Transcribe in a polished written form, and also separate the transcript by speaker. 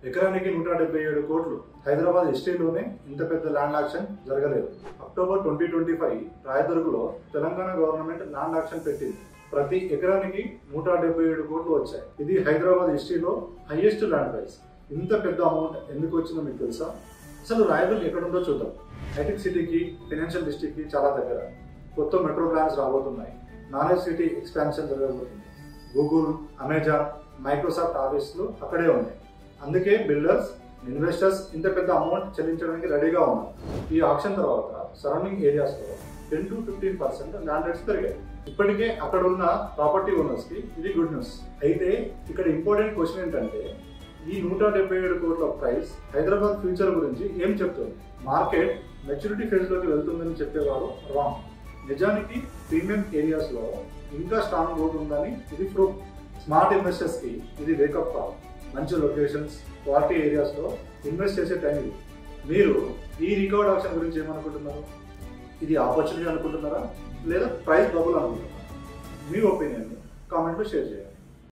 Speaker 1: ఎకరానికి 177 కోట్లు. హైదరాబాద్ హిస్టరీలోనే ఇంత పెద్ద ల్యాండ్ ఆక్షన్ జరగలేదు. అక్టోబర్ 2025 రాయదుర్గలో తెలంగాణ గవర్నమెంట్ ల్యాండ్ ఆక్షన్ పెట్టింది. ప్రతి ఎకరానికి 177 కోట్లు వచ్చాయి. ఇది హైదరాబాద్ హిస్టరీలో హైయెస్ట్ ల్యాండ్ ప్రైస్. ఇంత పెద్ద అమౌంట్ ఎందుకు వచ్చిందో మీకు తెలుసా? అసలు రాయదుర్గ్ ఎక్కడుందో చూద్దాం. హైటెక్ సిటీకి, ఫైనాన్షియల్ డిస్ట్రిక్ట్కి చాలా దగ్గర. కొత్త మెట్రో ప్లాన్స్ రాబోతున్నాయి. నాలెడ్జ్ సిటీ ఎక్స్పాన్షన్ జరగబోతుంది. గూగుల్, అమెజాన్, మైక్రోసాఫ్ట్ ఆఫీసులు అక్కడే ఉన్నాయి. అందుకే బిల్డర్స్, ఇన్వెస్టర్స్ ఇంత పెద్ద అమౌంట్ చెల్లించడానికి రెడీగా ఉన్నారు. ఈ ఆక్షన్ తర్వాత సరౌండింగ్ ఏరియాస్లో 10 to 15% ల్యాండ్ రేట్స్ పెరిగాయి. ఇప్పటికే అక్కడ ఉన్న ప్రాపర్టీ ఓనర్స్కి ఇది గుడ్ న్యూస్. అయితే ఇక్కడ ఇంపార్టెంట్ క్వశ్చన్ ఏంటంటే, ఈ 177 కోట్ల ప్రైస్ హైదరాబాద్ ఫ్యూచర్ గురించి ఏం చెప్తుంది? మార్కెట్ మెచ్యూరిటీ ఫేజ్లోకి వెళ్తుందని చెప్పేవారు రాంగ్. నిజానికి ప్రీమియం ఏరియాస్లో ఇంకా స్ట్రాంగ్ గ్రోత్ ఉందని ఇది ప్రూఫ్. స్మార్ట్ ఇన్వెస్టర్స్కి ఇది వేకప్ కాల్. మంచి లొకేషన్స్, క్వాలిటీ ఏరియాస్లో ఇన్వెస్ట్ చేసే టైం ఇది. మీరు ఈ రికార్డ్ ఆప్షన్ గురించి ఏమనుకుంటున్నారు? ఇది ఆపర్చునిటీ అనుకుంటున్నారా, లేదా ప్రైస్ బబుల్ అనుకుంటున్నారా? మీ ఒపీనియన్ని కామెంట్లో షేర్ చేయండి.